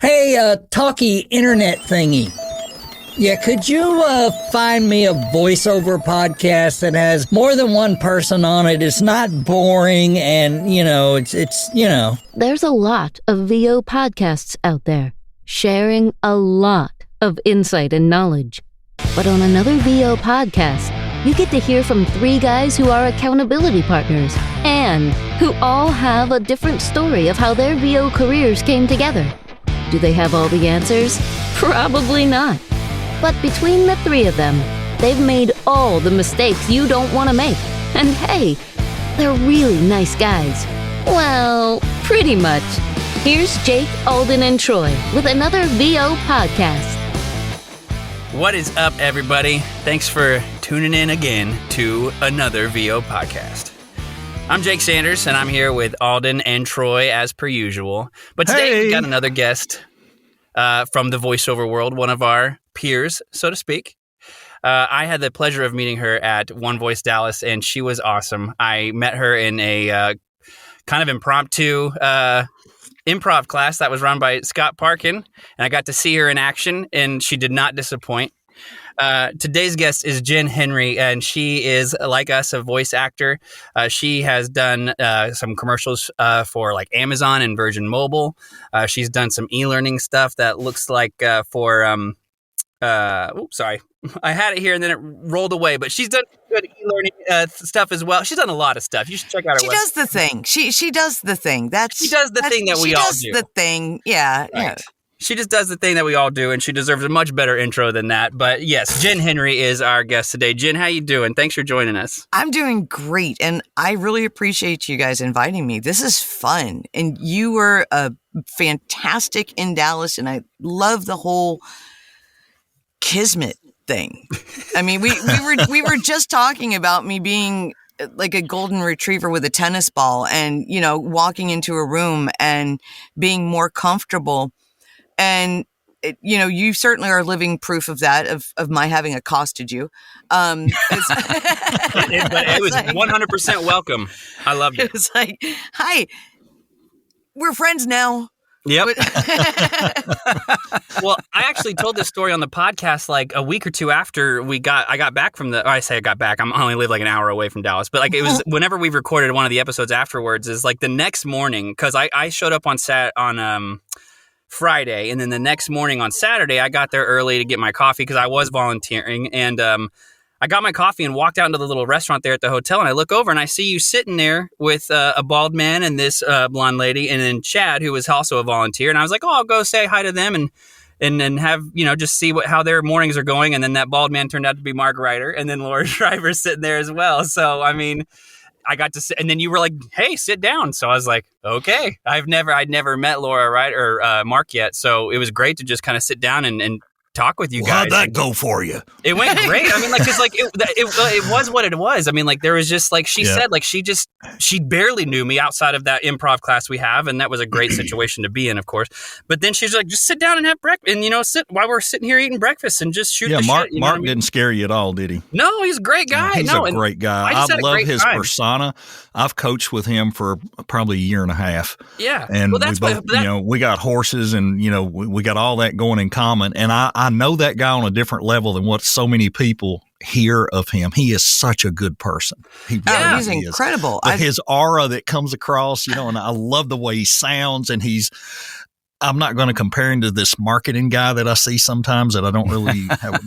Hey, talkie internet thingy. Yeah, could you find me a voiceover podcast that has more than one person on it? It's not boring and, it's. There's a lot of VO podcasts out there, sharing a lot of insight and knowledge. But on another VO podcast, you get to hear from 3 guys who are accountability partners and who all have a different story of how their VO careers came together. Do they have all the answers? Probably not. But between the 3 of them, they've made all the mistakes you don't want to make. And hey, they're really nice guys. Well, pretty much. Here's Jake, Alden, and Troy with another VO podcast. What is up, everybody? Thanks for tuning in again to another VO podcast. I'm Jake Sanders, and I'm here with Alden and Troy as per usual. But today we got another guest from the voiceover world, one of our peers, so to speak. I had the pleasure of meeting her at One Voice Dallas, and she was awesome. I met her in a kind of impromptu improv class that was run by Scott Parkin, and I got to see her in action, and she did not disappoint. Today's guest is JENN HENRY, and she is, like us, a voice actor. She has done some commercials for like Amazon and Virgin Mobile. She's done some e-learning stuff that looks like for sorry, I had it here and then it rolled away, but she's done good e-learning stuff as well. She's done a lot of stuff. You should check out her website. She does the thing. She does the thing. She does the thing that we all do. She does the thing. Yeah. Right. Yeah. She just does the thing that we all do, and she deserves a much better intro than that. But yes, JENN HENRY is our guest today. Jen, how you doing? Thanks for joining us. I'm doing great, and I really appreciate you guys inviting me. This is fun, and you were fantastic in Dallas, and I love the whole kismet thing. I mean, we were just talking about me being like a golden retriever with a tennis ball, and walking into a room and being more comfortable. And, you certainly are living proof of that, of my having accosted you. But it was 100% welcome. I loved it. It was like, hi, we're friends now. Yep. Well, I actually told this story on the podcast like a week or two after I got back from I got back. I only live like an hour away from Dallas, but like it was whenever we recorded one of the episodes afterwards is like the next morning, because I showed up on Friday, and then the next morning on Saturday, I got there early to get my coffee because I was volunteering, and I got my coffee and walked out into the little restaurant there at the hotel, and I look over and I see you sitting there with a bald man and this blonde lady, and then Chad, who was also a volunteer, and I was like, I'll go say hi to them and have, just see how their mornings are going, and then that bald man turned out to be Mark Ryder, and then Laura Shriver's sitting there as well, so I mean, I got to sit, and then you were like, hey, sit down. So I was like, okay. I'd never met Laura Ryder or Mark yet. So it was great to just kind of sit down and talk with you guys. How'd that go for you? It went great. I mean, like, cause like it was what it was. I mean, like there was just like, she said, like she barely knew me outside of that improv class we have. And that was a great situation to be in, of course. But then she's like, just sit down and have breakfast and, sit while we're sitting here eating breakfast and just shoot the Mark, shit. Mark didn't scare you at all, did he? No, he's a great guy. He's a great guy. I love his persona. I've coached with him for probably a year and a half. Yeah. And we both, we got horses and, we got all that going in common. And I know that guy on a different level than what so many people hear of him. He is such a good person. He's incredible. But his aura that comes across, and I love the way he sounds, and I'm not going to compare him to this marketing guy that I see sometimes that I don't really have,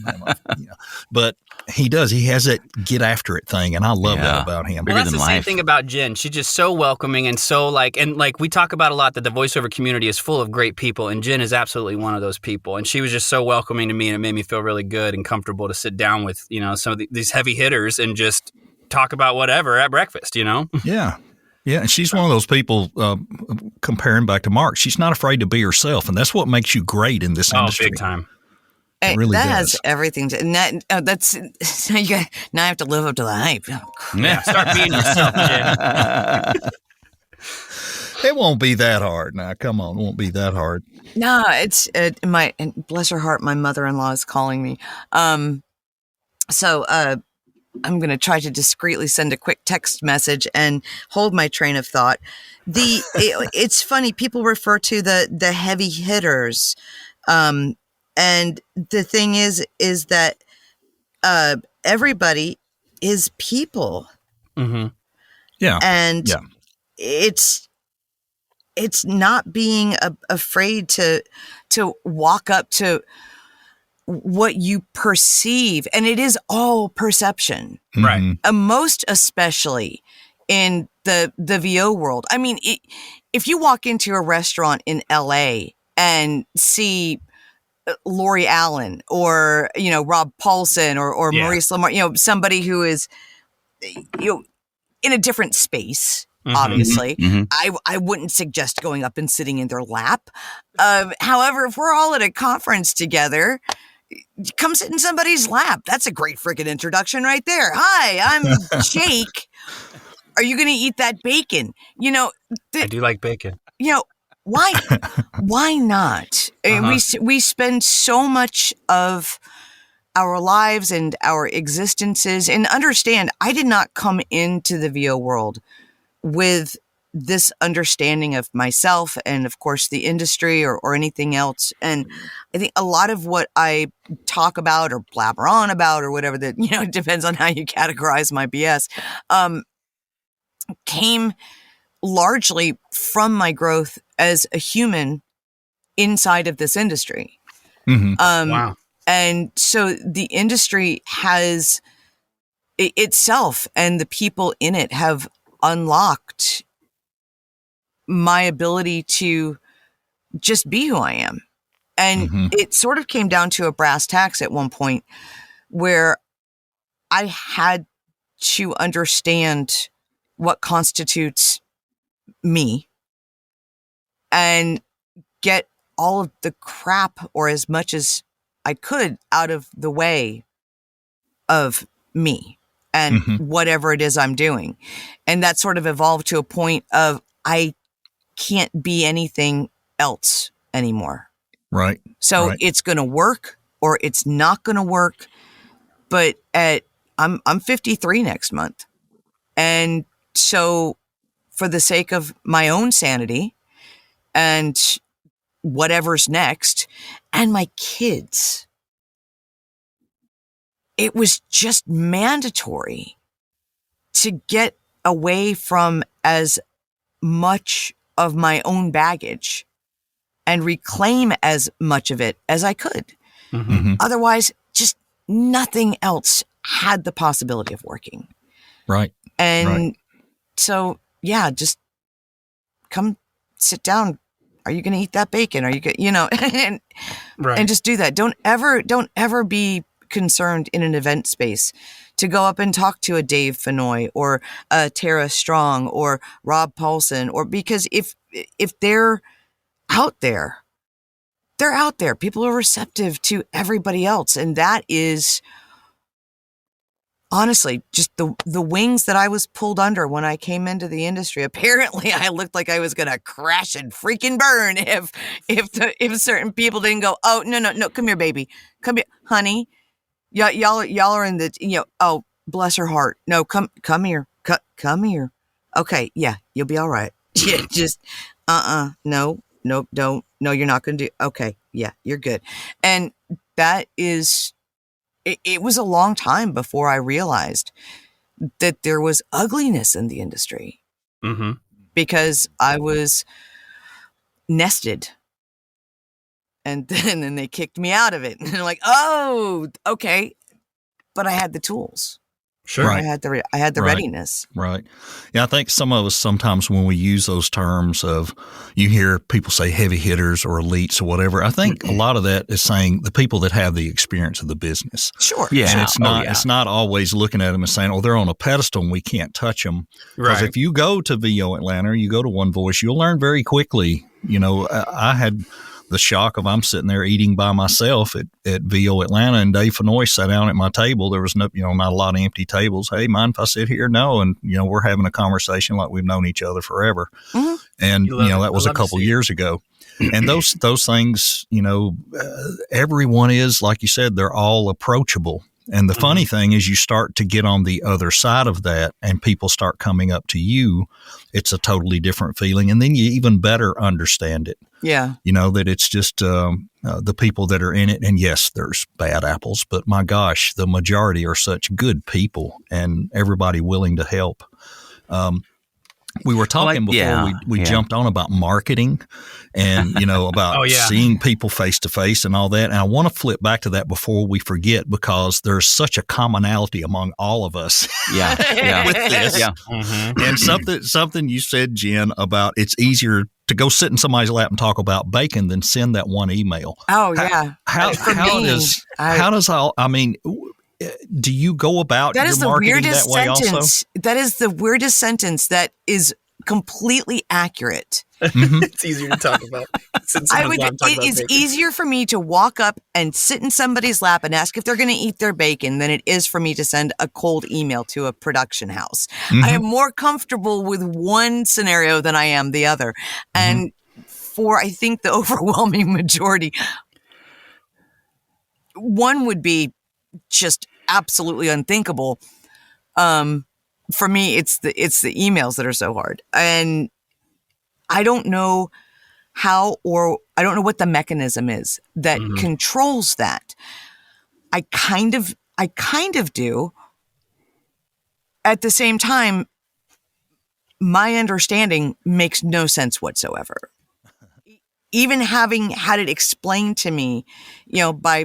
but he does. He has that get after it thing, and I love that about him. Well, that's the same thing about Jen. She's just so welcoming and so like we talk about a lot that the voiceover community is full of great people, and Jen is absolutely one of those people. And she was just so welcoming to me, and it made me feel really good and comfortable to sit down with some of these heavy hitters and just talk about whatever at breakfast. Yeah. Yeah, and she's one of those people, comparing back to Mark, she's not afraid to be herself, and that's what makes you great in this industry. Oh, big time. It really that does. has everything to now I have to live up to the hype. Yeah, start being yourself, Jen. It won't be that hard. Now, come on, it won't be that hard. No, it's and bless her heart, my mother-in-law is calling me. I'm going to try to discreetly send a quick text message and hold my train of thought. It's funny. People refer to the heavy hitters. And the thing is that, everybody is people. Mm-hmm. Yeah. And it's not being afraid to walk up to what you perceive, and it is all perception, Right? most especially in the VO world. I mean, if you walk into a restaurant in LA and see Lori Allen or Rob Paulson or Maurice Lamar, somebody who is in a different space. Obviously, I wouldn't suggest going up and sitting in their lap. However, if we're all at a conference together, come sit in somebody's lap. That's a great freaking introduction right there. Hi, I'm Jake. Are you going to eat that bacon? I do like bacon. Why not? We spend so much of our lives and our existences, and understand, I did not come into the VO world with this understanding of myself and, of course, the industry or anything else. And I think a lot of what I talk about or blabber on about or whatever that, it depends on how you categorize my BS, came largely from my growth as a human inside of this industry. Wow. And so the industry has itself and the people in it have unlocked my ability to just be who I am. And it sort of came down to a brass tacks at one point where I had to understand what constitutes me and get all of the crap, or as much as I could, out of the way of me and whatever it is I'm doing. And that sort of evolved to a point of I can't be anything else anymore. Right. So it's going to work or it's not going to work. But I'm 53 next month. And so for the sake of my own sanity and whatever's next and my kids, it was just mandatory to get away from as much of my own baggage and reclaim as much of it as I could. Otherwise, just nothing else had the possibility of working. Right. And so, just come sit down. Are you going to eat that bacon? Are you going, and just do that. Don't ever be concerned in an event space to go up and talk to a Dave Fenoy or a Tara Strong or Rob Paulson, or because if they're out there, they're out there. People are receptive to everybody else. And that is honestly just the wings that I was pulled under when I came into the industry. Apparently I looked like I was going to crash and freaking burn if certain people didn't go, oh, no, come here, baby. Come here, honey. Y'all are in the, oh, bless her heart. No, come here. Come here. Okay. Yeah. You'll be all right. Yeah. Just, no, don't. No, you're not going to do. Okay. Yeah. You're good. And that is, it was a long time before I realized that there was ugliness in the industry because I was nested. And then they kicked me out of it. And they're like, oh, okay. But I had the tools. Sure. I had the readiness. Right. Yeah, I think some of us sometimes when we use those terms of, you hear people say heavy hitters or elites or whatever, I think a lot of that is saying the people that have the experience of the business. Sure. Yeah. And it's not always looking at them and saying, oh, they're on a pedestal and we can't touch them. Because if you go to VO Atlanta, or you go to One Voice, you'll learn very quickly. I had the shock of I'm sitting there eating by myself at VO Atlanta, and Dave Fenoy sat down at my table. There was not a lot of empty tables. Hey, mind if I sit here? No. And, we're having a conversation like we've known each other forever. And, that was a couple years ago. And those things, everyone is, like you said, they're all approachable. And the funny thing is, you start to get on the other side of that and people start coming up to you. It's a totally different feeling. And then you even better understand it. Yeah. You know, that it's just the people that are in it. And yes, there's bad apples, but my gosh, the majority are such good people and everybody willing to help. We were talking before we jumped on about marketing and, you know, about seeing people face to face and all that. And I want to flip back to that before we forget, because there's such a commonality among all of us with this. Yeah. And something you said, Jen, about it's easier to go sit in somebody's lap and talk about bacon than send that one email. Oh, yeah. How does all, I mean, do you go about that is your the marketing weirdest that way sentence. also? That is the weirdest sentence that is completely accurate. It's easier to talk about. It is easier for me to walk up and sit in somebody's lap and ask if they're going to eat their bacon than it is for me to send a cold email to a production house. I am more comfortable with one scenario than I am the other. And for, I think, the overwhelming majority, one would be just absolutely unthinkable. For me, it's the emails that are so hard. And I don't know how, or I don't know what the mechanism is that controls that. I kind of do. At the same time, my understanding makes no sense whatsoever. Even having had it explained to me, you know, by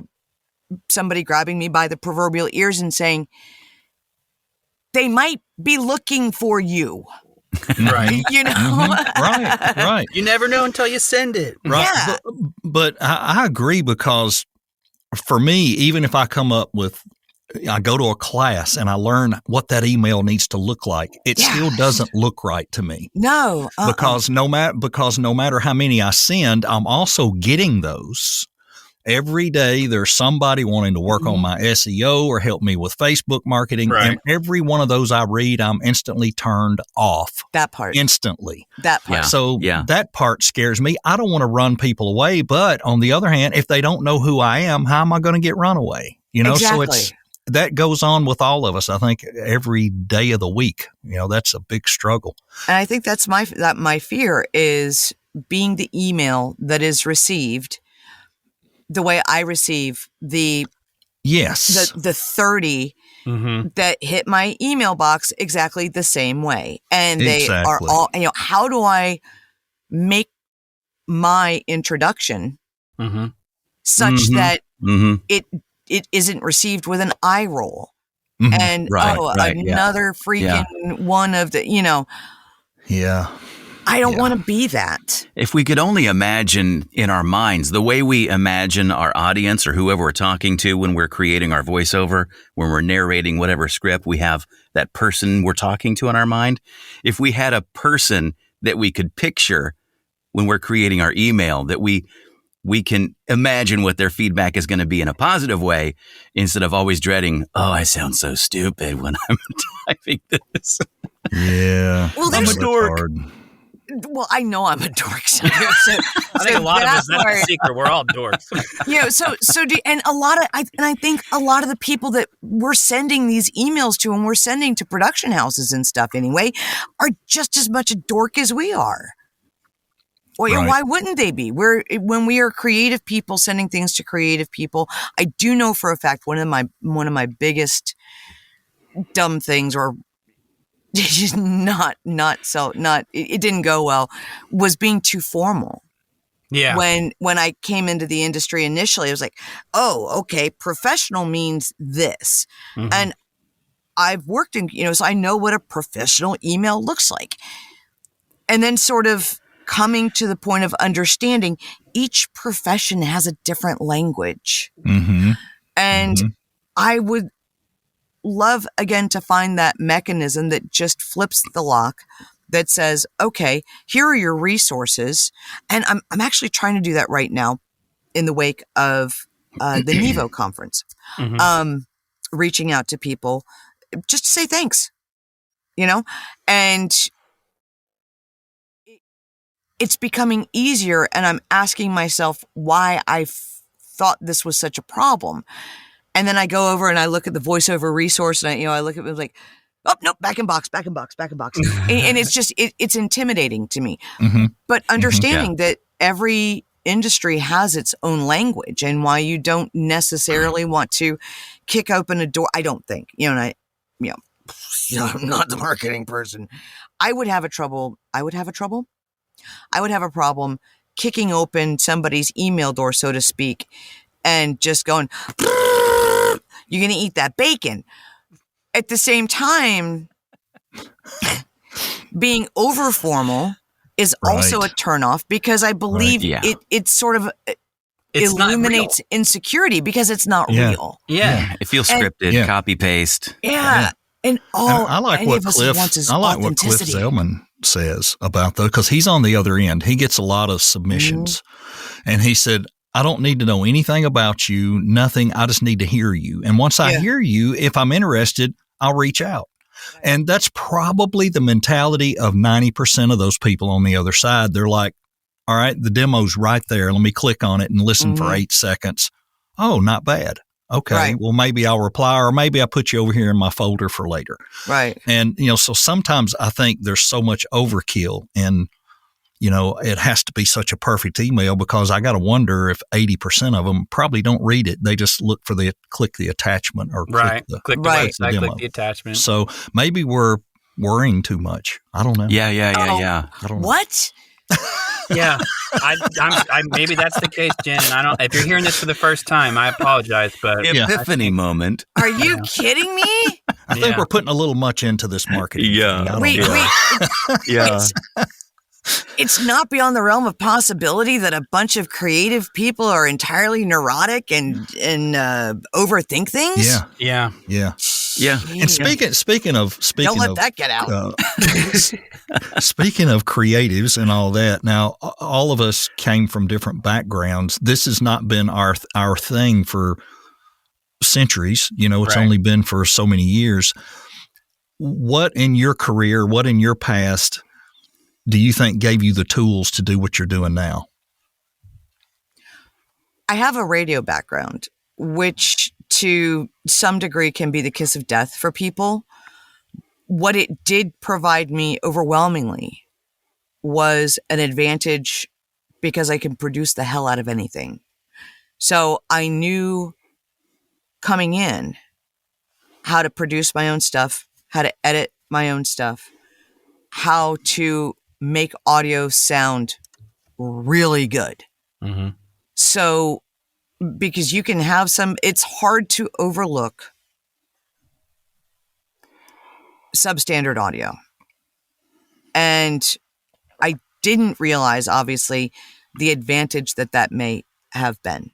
somebody grabbing me by the proverbial ears and saying, they might be looking for you. Right. You know? Right. You never know until you send it. Right. Yeah. But I agree, because for me, even if I go to a class and I learn what that email needs to look like, it still doesn't look right to me. No. Because no matter how many I send, I'm also getting those. Every day there's somebody wanting to work on my SEO or help me with Facebook marketing. Right. And every one of those I read, I'm instantly turned off. That part. Instantly. That part. Yeah. So that part scares me. I don't want to run people away. But on the other hand, if they don't know who I am, how am I going to get run away? You know, Exactly. So that goes on with all of us. I think every day of the week, you know, that's a big struggle. And I think that's my fear is being the email that is received the way I receive the 30 that hit my email box exactly the same way. And they are all, you know, how do I make my introduction such that it isn't received with an eye roll? And another freaking one of the, you know. Yeah. I don't want to be that. If we could only imagine in our minds the way we imagine our audience or whoever we're talking to when we're creating our voiceover, when we're narrating whatever script, we have that person we're talking to in our mind. If we had a person that we could picture when we're creating our email, that we can imagine what their feedback is going to be in a positive way, instead of always dreading, oh, I sound so stupid when I'm typing this. Yeah. Well, I'm a dork. Well, I know I'm a dork. So, I think a lot of us, that's the secret. We're all dorks. You know, and I think a lot of the people that we're sending these emails to, and we're sending to production houses and stuff anyway, are just as much a dork as we are. Well, Right. Why wouldn't they be? When we are creative people sending things to creative people, I do know for a fact one of my biggest dumb things, or just it didn't go well, was being too formal. Yeah. When I came into the industry initially, I was like, oh, okay, professional means this. And I've worked in, you know, so I know what a professional email looks like. And then sort of coming to the point of understanding each profession has a different language. And I would love, again, to find that mechanism that just flips the lock, that says, okay, here are your resources. And I'm actually trying to do that right now in the wake of the NEVO conference, reaching out to people just to say thanks, you know, and it's becoming easier. And I'm asking myself why I thought this was such a problem. And then I go over and I look at the voiceover resource, and I look at it like, oh, nope, back in box. And it's just, it's intimidating to me. Mm-hmm. But understanding that every industry has its own language, and why you don't necessarily want to kick open a door. I don't think, I'm not the marketing person. I would have a problem kicking open somebody's email door, so to speak, and just going, you're going to eat that bacon. At the same time, being over formal is also a turnoff, because I believe it sort of illuminates insecurity, because it's not real. Yeah. It feels scripted, copy paste. Yeah. And I like what Cliff Zelman says about those, because he's on the other end. He gets a lot of submissions, and he said, I don't need to know anything about you, nothing. I just need to hear you. And once I hear you, if I'm interested, I'll reach out. And that's probably the mentality of 90% of those people on the other side. They're like, all right, the demo's right there. Let me click on it and listen for 8 seconds. Oh, not bad. Okay, well, maybe I'll reply, or maybe I'll put you over here in my folder for later. Right. And, so sometimes I think there's so much overkill, and, it has to be such a perfect email, because I got to wonder if 80% of them probably don't read it. They just look for click the attachment, or click the website, demo. click the attachment. So maybe we're worrying too much. I don't know. Yeah. I don't know. What? Yeah, I maybe that's the case, Jen. And I don't. If you're hearing this for the first time, I apologize, but Epiphany moment. Are you kidding me? I think we're putting a little much into this marketing. It's not beyond the realm of possibility that a bunch of creative people are entirely neurotic and overthink things. Yeah. And speaking of don't let that get out. Speaking of creatives and all that, now all of us came from different backgrounds. This has not been our thing for centuries. It's only been for so many years. What in your career, what in your past do you think gave you the tools to do what you're doing now? I have a radio background, which to some degree can be the kiss of death for people. What it did provide me overwhelmingly was an advantage, because I can produce the hell out of anything. So I knew coming in how to produce my own stuff, how to edit my own stuff, how to make audio sound really good. Mm-hmm. So, because you can have it's hard to overlook substandard audio. And I didn't realize, obviously, the advantage that may have been.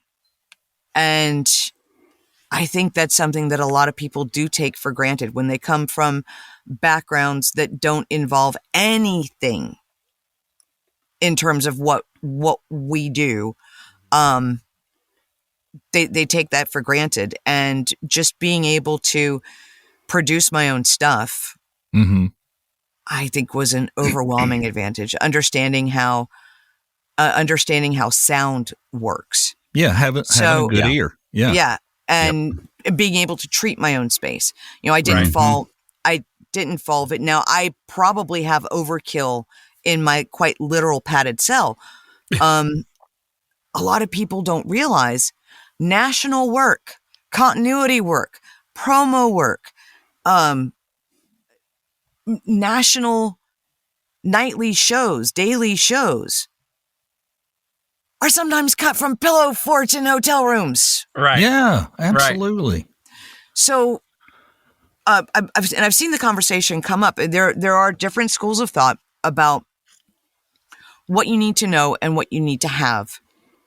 And I think that's something that a lot of people do take for granted when they come from backgrounds that don't involve anything in terms of what we do. They take that for granted, and just being able to produce my own stuff, I think was an overwhelming advantage. Understanding how sound works. Yeah, having a good ear. Yeah. And being able to treat my own space. I didn't fall it. Now, I probably have overkill in my quite literal padded cell. A lot of people don't realize national work, continuity work, promo work, national nightly shows, daily shows are sometimes cut from pillow forts in hotel rooms. Right. Yeah, absolutely. Right. So, I've seen the conversation come up. There are different schools of thought about what you need to know and what you need to have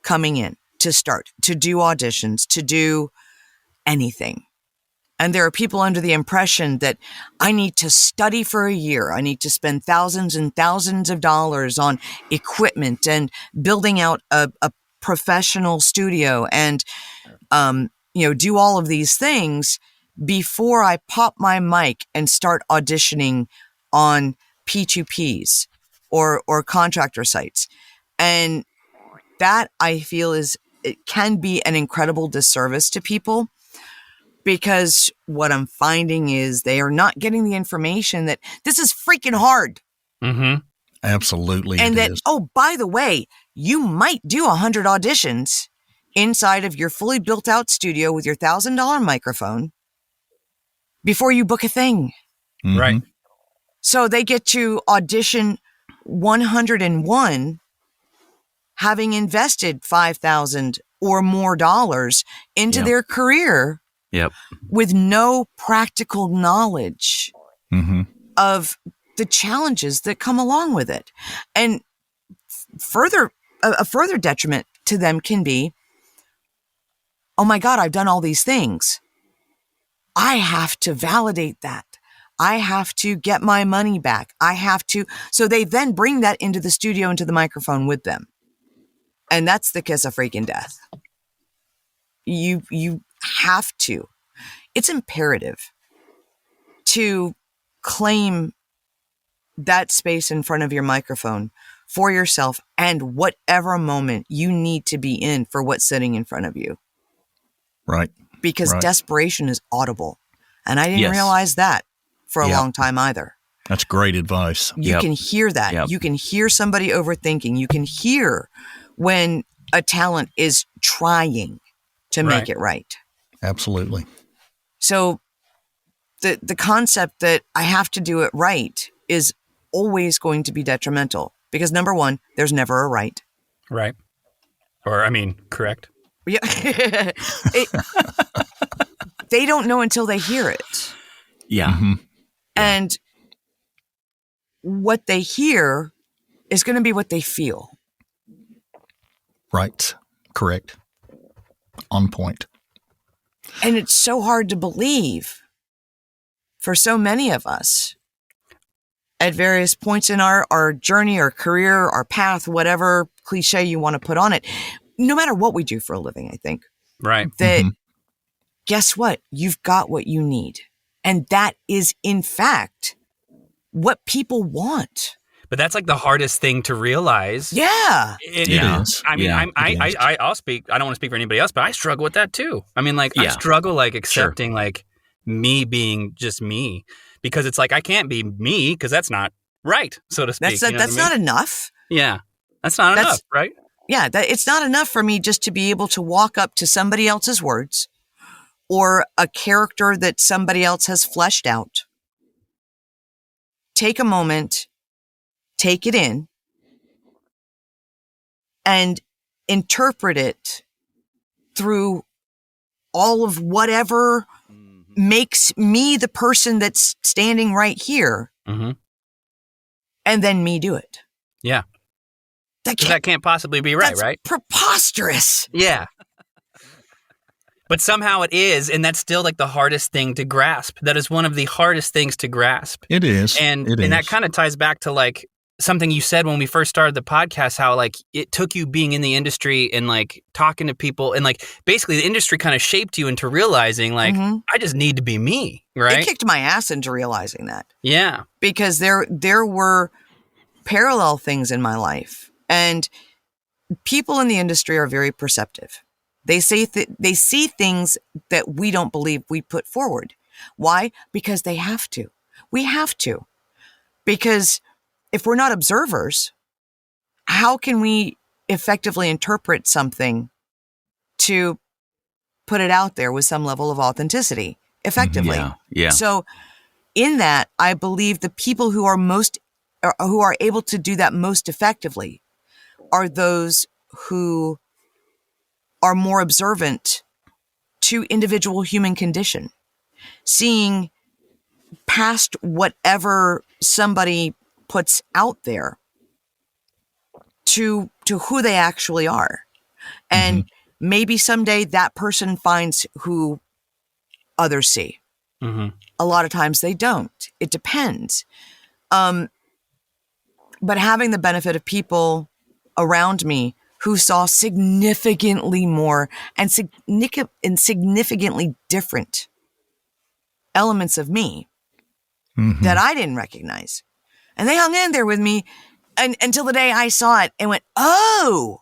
coming in to start, to do auditions, to do anything. And there are people under the impression that I need to study for a year. I need to spend thousands and thousands of dollars on equipment and building out a professional studio and, do all of these things before I pop my mic and start auditioning on P2Ps or contractor sites. And that, I feel, it can be an incredible disservice to people. Because what I'm finding is they are not getting the information that this is freaking hard. Mm-hmm. Absolutely. And it that, is. oh, by the way, you might do 100 auditions inside of your fully built out studio with your $1,000 microphone before you book a thing. Mhm. Right. So they get to audition 101, having invested $5,000 or more dollars into Yep. their career Yep. with no practical knowledge Mhm. of the challenges that come along with it. And a further detriment to them can be, oh my God, I've done all these things. I have to validate that. I have to get my money back. So they then bring that into the studio, into the microphone with them. And that's the kiss of freaking death. You have to. It's imperative to claim that space in front of your microphone for yourself and whatever moment you need to be in for what's sitting in front of you. Right. Because Right. desperation is audible. And I didn't Yes. realize that for a Yeah. long time either. That's great advice. You Yep. can hear that. Yep. You can hear somebody overthinking. You can hear when a talent is trying to make Right. it right. Absolutely. So the concept that I have to do it right is always going to be detrimental because number one, there's never a right. Right. Or, I mean, correct. Yeah. They don't know until they hear it. Yeah. Mhm. And what they hear is going to be what they feel. Right. Correct. On point. And it's so hard to believe for so many of us at various points in our journey, our career, our path, whatever cliche you want to put on it, no matter what we do for a living, I think, Right. that Mhm. guess what? You've got what you need. And that is, in fact, what people want. But that's like the hardest thing to realize. Yeah. It Yeah. is. I mean, Yeah, I'll speak. I don't want to speak for anybody else, but I struggle with that too. I mean, like, I Yeah. struggle like accepting like me being just me because it's like I can't be me because that's not right, so to speak. That's not enough. Yeah, that's not That's- enough, right? Yeah, it's not enough for me just to be able to walk up to somebody else's words or a character that somebody else has fleshed out. Take a moment, take it in, and interpret it through all of whatever makes me the person that's standing right here, Mm-hmm. and then me do it. Yeah, That 'cause that can't possibly be right, that's right? preposterous. Yeah. But somehow it is, and that's still like the hardest thing to grasp. That is one of the hardest things to grasp. It is. And It that is. kind of ties back to like something you said when we first started the podcast, how like it took you being in the industry and like talking to people and like basically the industry kind of shaped you into realizing like Mhm. I just need to be me, It right? kicked my ass into realizing that. Yeah. Because there were parallel things in my life, and people in the industry are very perceptive. They see things that we don't believe we put forward. Why? Because they have to. We have to. Because if we're not observers, how can we effectively interpret something to put it out there with some level of authenticity effectively? Yeah. Yeah. So in that, I believe the people who are able to do that most effectively are those who are more observant to individual human condition, seeing past whatever somebody puts out there to who they actually are. And maybe someday that person finds who others see. Mm-hmm. A lot of times they don't. It depends. But having the benefit of people around me who saw significantly more and significantly different elements of me Mhm. that I didn't recognize. And they hung in there with me until the day I saw it and went, oh,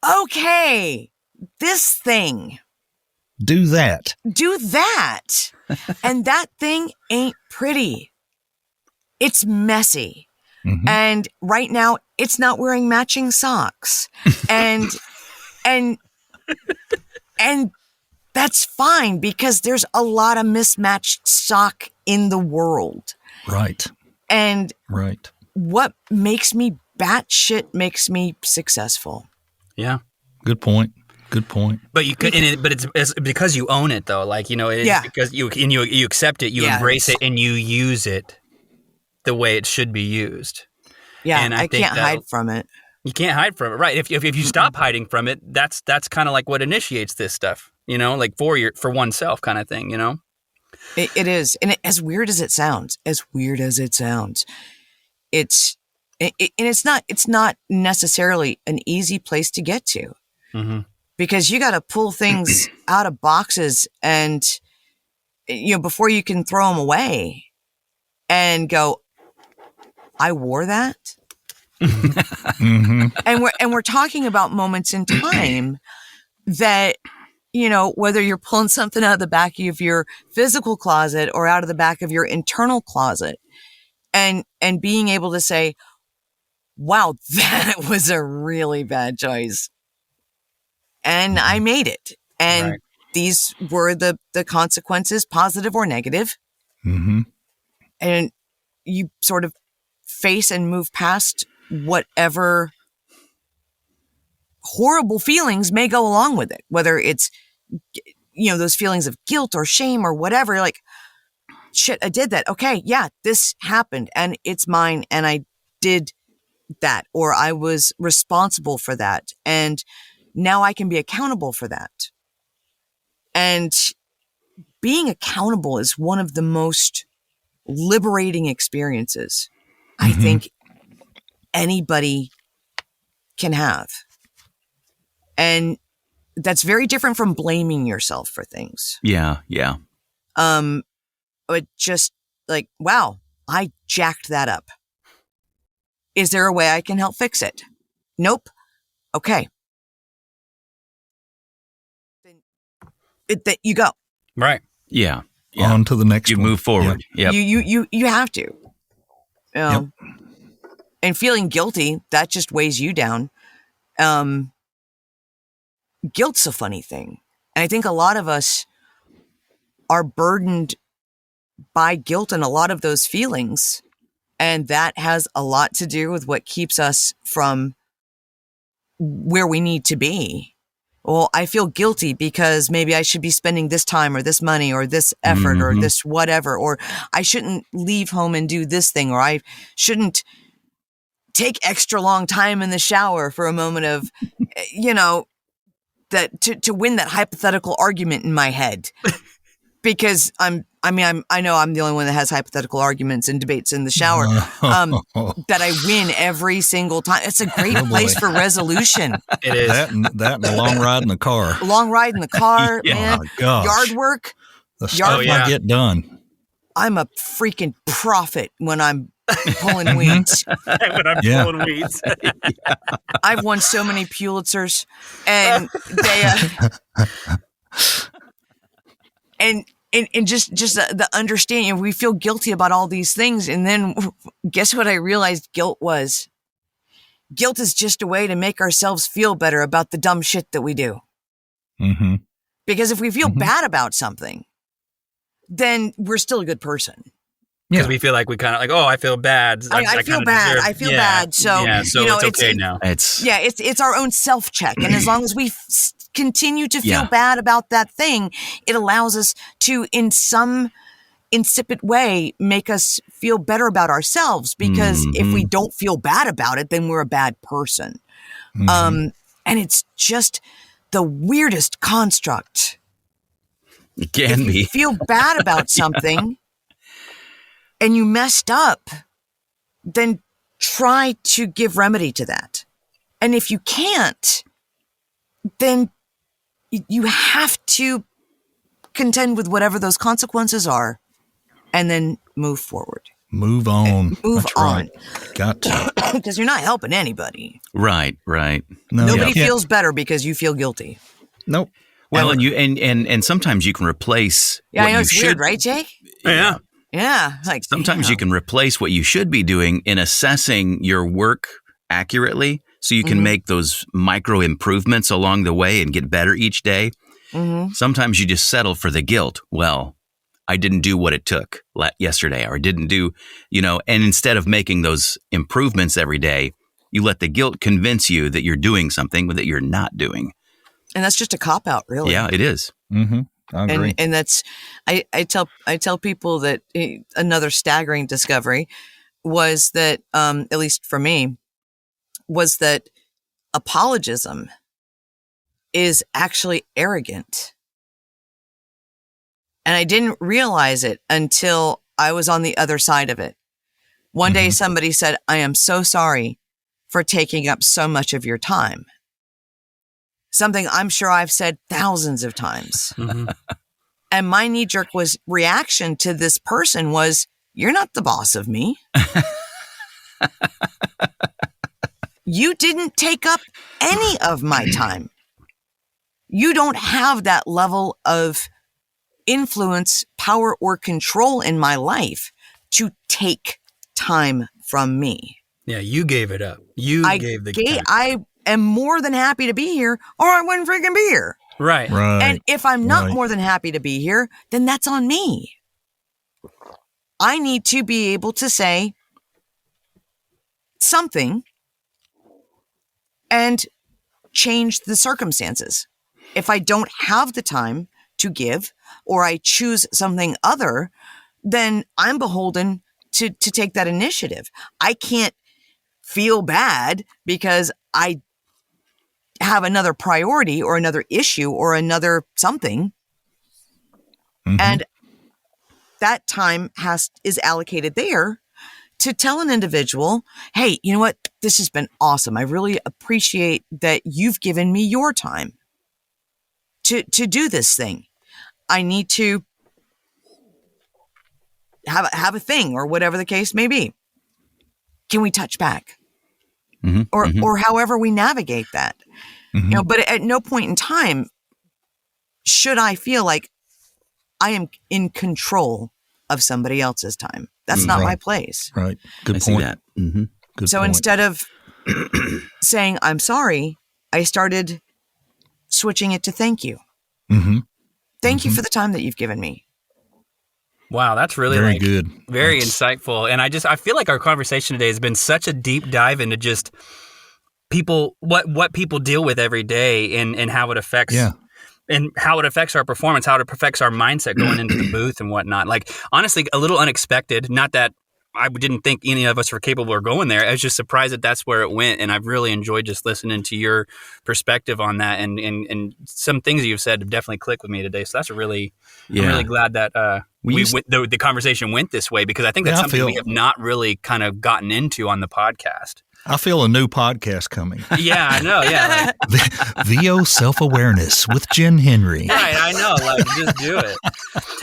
okay, this thing. Do that. Do that. And that thing ain't pretty. It's messy. Mm-hmm. And right now it's not wearing matching socks. And that's fine because there's a lot of mismatched sock in the world. Right. And right. What makes me batshit makes me successful. Yeah. Good point. Good point. But you could, but it's because you own it though. Like, it's because you accept it, you embrace it, and you use it the way it should be used. Yeah, and I can't hide from it. You can't hide from it, right? If you stop hiding from it, that's kind of like what initiates this stuff, like for oneself kind of thing, It is, and as weird as it sounds, it's not necessarily an easy place to get to. Mm-hmm. Because you got to pull things out of boxes and, before you can throw them away and go, I wore that. Mm-hmm. And we're talking about moments in time that, whether you're pulling something out of the back of your physical closet or out of the back of your internal closet and being able to say, wow, that was a really bad choice. And I made it. And these were the consequences, positive or negative. Mm-hmm. And you sort of face and move past whatever horrible feelings may go along with it, whether it's, those feelings of guilt or shame or whatever. You're like, shit, I did that. Okay. Yeah, this happened and it's mine. And I did that, or I was responsible for that. And now I can be accountable for that. And being accountable is one of the most liberating experiences I think anybody can have. And that's very different from blaming yourself for things. Yeah. But just like, wow, I jacked that up. Is there a way I can help fix it? Nope. Okay. That you go. Right. Yeah. On to the next one. You move forward. Yep. You have to. And feeling guilty, that just weighs you down. Guilt's a funny thing. And I think a lot of us are burdened by guilt and a lot of those feelings. And that has a lot to do with what keeps us from where we need to be. Well, I feel guilty because maybe I should be spending this time or this money or this effort or this whatever, or I shouldn't leave home and do this thing, or I shouldn't take extra long time in the shower for a moment of, that to win that hypothetical argument in my head. Because I know I'm the only one that has hypothetical arguments and debates in the shower, that I win every single time. It's a great place for resolution. It is. That and a long ride in the car. Long ride in the car, man. Oh, gosh. Yard work. The stuff I get done. I'm a freaking prophet when I'm pulling weeds. When I'm pulling weeds. I've won so many Pulitzers, and they and just the understanding, we feel guilty about all these things, and then guess what I realized guilt was? Guilt is just a way to make ourselves feel better about the dumb shit that we do. Mm-hmm. Because if we feel bad about something, then we're still a good person. Because we feel like we kind of like, I feel bad. I feel bad. I feel bad. So, it's okay now. It's our own self-check. And as long as we continue to feel bad about that thing, it allows us to, in some insipid way, make us feel better about ourselves. Because if we don't feel bad about it, then we're a bad person. And it's just the weirdest construct. It can if be. You feel bad about something and you messed up, then try to give remedy to that. And if you can't, then you have to contend with whatever those consequences are and then move forward. Move on. Move That's on. Right. Got to. Because you're not helping anybody. Right. No, Nobody feels better because you feel guilty. Nope. Well, and sometimes you can replace. Yeah, what I know you it's should, weird, right, Jake? Yeah. Yeah. Like Sometimes damn. you can replace what you should be doing in assessing your work accurately, so you can make those micro improvements along the way and get better each day. Sometimes you just settle for the guilt. Well, I didn't do what it took yesterday, or I didn't do, and instead of making those improvements every day, you let the guilt convince you that you're doing something that you're not doing. And that's just a cop out, really. Yeah, it is. Mm-hmm. I agree. And that's I tell people that another staggering discovery was that at least for me was that apologism is actually arrogant. And I didn't realize it until I was on the other side of it. One day somebody said, "I am so sorry for taking up so much of your time." Something I'm sure I've said thousands of times. And my knee-jerk reaction to this person was, "You're not the boss of me. You didn't take up any of my time. You don't have that level of influence, power, or control in my life to take time from me." Yeah, you gave it up. You gave the time. I am more than happy to be here, or I wouldn't freaking be here. Right. And if I'm not more than happy to be here, then that's on me. I need to be able to say something and change the circumstances. If I don't have the time to give, or I choose something other, then I'm beholden to take that initiative. I can't feel bad because I have another priority or another issue or another something. And that time is allocated there to tell an individual, "Hey, you know what? This has been awesome. I really appreciate that you've given me your time to do this thing. I need to have a thing," or whatever the case may be. Can we touch back? Or however we navigate that. But at no point in time should I feel like I am in control of somebody else's time. That's not my place. Right. Good I point. see that. Good So point. instead of saying I'm sorry, I started switching it to thank you. Thank you for the time that you've given me. Wow, that's really Very good. Very insightful. And I feel like our conversation today has been such a deep dive into just people, what people deal with every day and how it affects and how it affects our performance, how it affects our mindset going into the booth and whatnot. Like, honestly, a little unexpected. Not that I didn't think any of us were capable of going there. I was just surprised that that's where it went. And I've really enjoyed just listening to your perspective on that. And some things you've said have definitely clicked with me today. So that's I'm really glad that the conversation went this way, because I think that's something we have not really kind of gotten into on the podcast. I feel a new podcast coming. Yeah, I know. Yeah. VO Self-Awareness with Jen Henry. Right, I know. Like, just do it.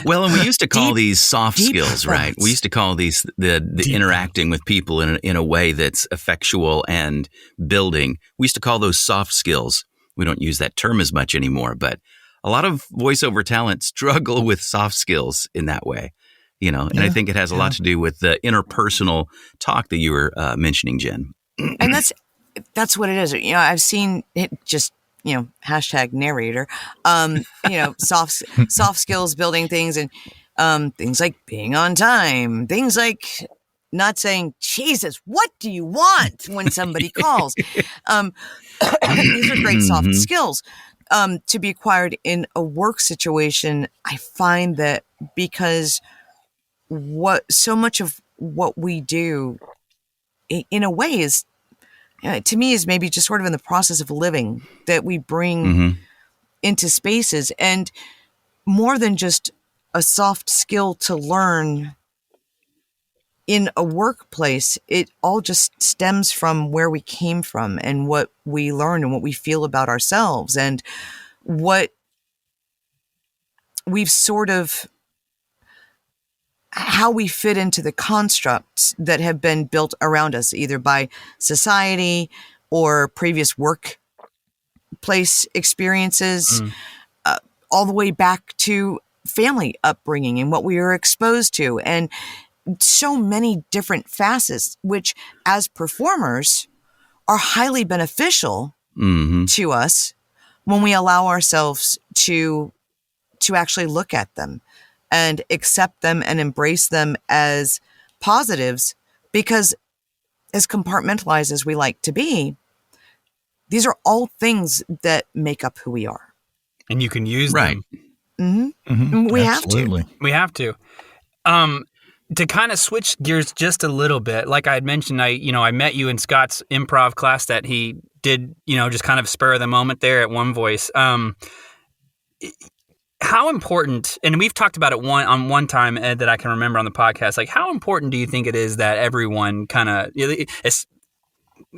Well, and we used to call these soft skills, right? We used to call these the interacting with people in a way that's effectual and building. We used to call those soft skills. We don't use that term as much anymore, but a lot of voiceover talent struggle with soft skills in that way, and I think it has a lot to do with the interpersonal talk that you were mentioning, Jen. And that's what it is. I've seen it just, hashtag narrator, soft skills, building things, and things like being on time, things like not saying, "Jesus, what do you want?" when somebody calls. These are great soft skills to be acquired in a work situation. I find that because so much of what we do in a way is, to me, is maybe just sort of in the process of living that we bring into spaces, and more than just a soft skill to learn in a workplace. It all just stems from where we came from and what we learned and what we feel about ourselves and what we've sort of, how we fit into the constructs that have been built around us, either by society or previous workplace experiences. all the way back to family upbringing and what we were exposed to, and so many different facets, which as performers are highly beneficial to us when we allow ourselves to actually look at them and accept them and embrace them as positives, because as compartmentalized as we like to be, these are all things that make up who we are. And you can use Right. them. We Absolutely. have to. We have to. To kind of switch gears just a little bit, like I had mentioned, I met you in Scott's improv class that he did, just kind of spur of the moment there at One Voice. How important, and we've talked about it one time that I can remember on the podcast, like how important do you think it is that everyone kind of,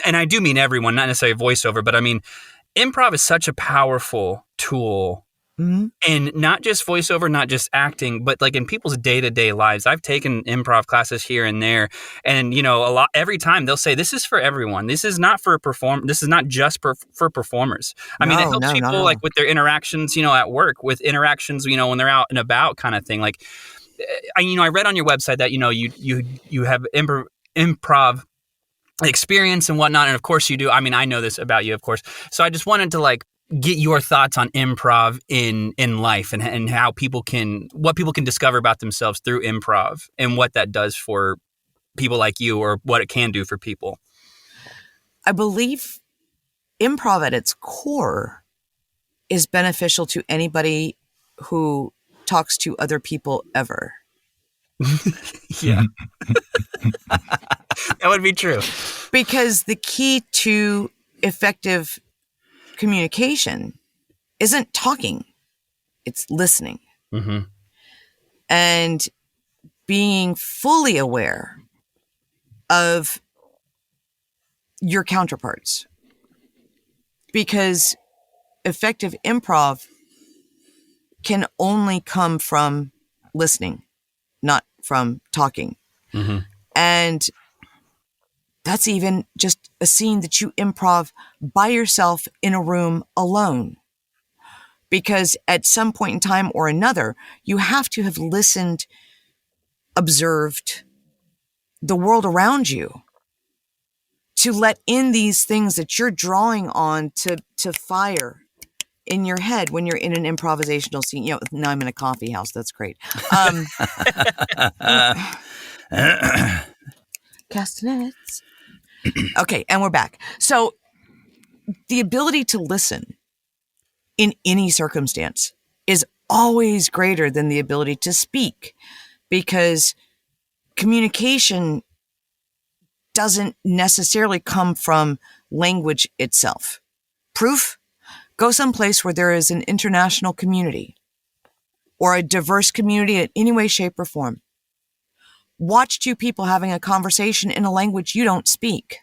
and I do mean everyone, not necessarily voiceover, but I mean, improv is such a powerful tool. And not just voiceover, not just acting, but like in people's day-to-day lives. I've taken improv classes here and there, and every time they'll say this is for everyone. This is not for This is not just for performers. I mean, it helps people like with their interactions, at work, with interactions, when they're out and about, kind of thing. Like, I read on your website that you have improv experience and whatnot, and of course you do. I mean, I know this about you, of course. So I just wanted to get your thoughts on improv in life, and how what people can discover about themselves through improv, and what that does for people like you, or what it can do for people. I believe improv at its core is beneficial to anybody who talks to other people ever. Yeah. That would be true. Because the key to effective communication isn't talking, it's listening. And being fully aware of your counterparts. Because effective improv can only come from listening, not from talking. And that's even just a scene that you improv by yourself in a room alone. Because at some point in time or another, you have to have listened, observed the world around you to let in these things that you're drawing on to fire in your head when you're in an improvisational scene. Now I'm in a coffee house. That's great. Castanets. Okay, and we're back. So the ability to listen in any circumstance is always greater than the ability to speak, because communication doesn't necessarily come from language itself. Proof? Go someplace where there is an international community or a diverse community in any way, shape, or form. Watch two people having a conversation in a language you don't speak.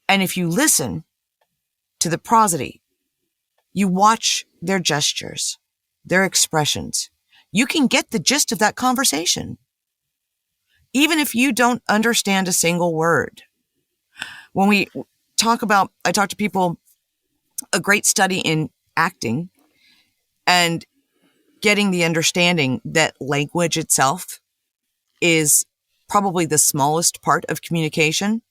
And if you listen to the prosody, you watch their gestures, their expressions, you can get the gist of that conversation, even if you don't understand a single word. When I talk to people, a great study in acting and getting the understanding that language itself is probably the smallest part of communication.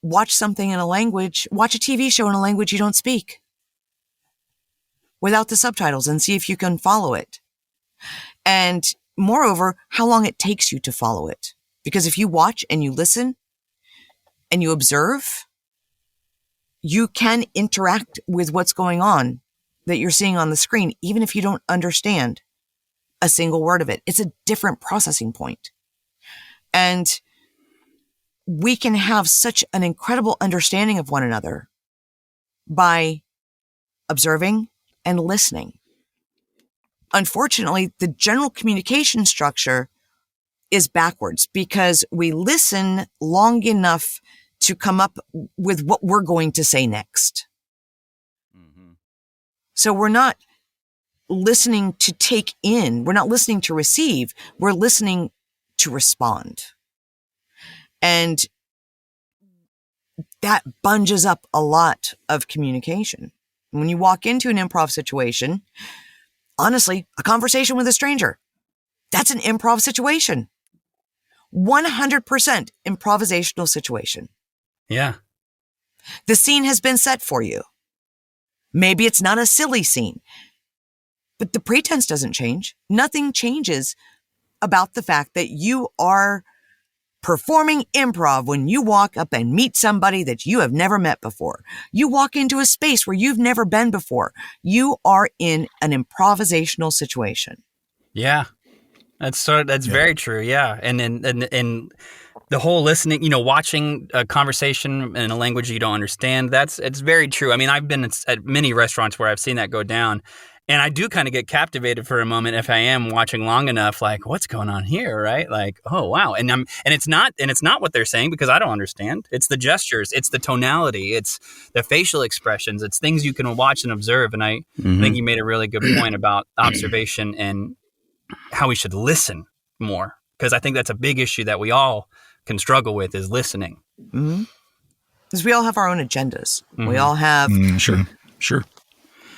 Watch something in a language, watch a TV show in a language you don't speak without the subtitles and see if you can follow it. And moreover, how long it takes you to follow it. Because if you watch and you listen and you observe, you can interact with what's going on that you're seeing on the screen, even if you don't understand a single word of it. It's a different processing point. And we can have such an incredible understanding of one another by observing and listening. Unfortunately, the general communication structure is backwards because we listen long enough to come up with what we're going to say next. So we're not listening to take in. We're not listening to receive. We're listening to respond. And that bunges up a lot of communication. When you walk into an improv situation, honestly, a conversation with a stranger, that's an improv situation. 100% improvisational situation. Yeah. The scene has been set for you. Maybe it's not a silly scene, but the pretense doesn't change. Nothing changes about the fact that you are performing improv when you walk up and meet somebody that you have never met before. You walk into a space where you've never been before. You are in an improvisational situation. Yeah. That's very true. Yeah. And the whole listening, watching a conversation in a language you don't understand, it's very true. I mean, I've been at many restaurants where I've seen that go down, and I do kind of get captivated for a moment if I am watching long enough, like, what's going on here, right? Like, oh wow. And it's not what they're saying because I don't understand. It's the gestures, it's the tonality, it's the facial expressions, it's things you can watch and observe. And I think you made a really good point about observation and how we should listen more, because I think that's a big issue that we all can struggle with, is listening. Because we all have our own agendas. We all have Sure.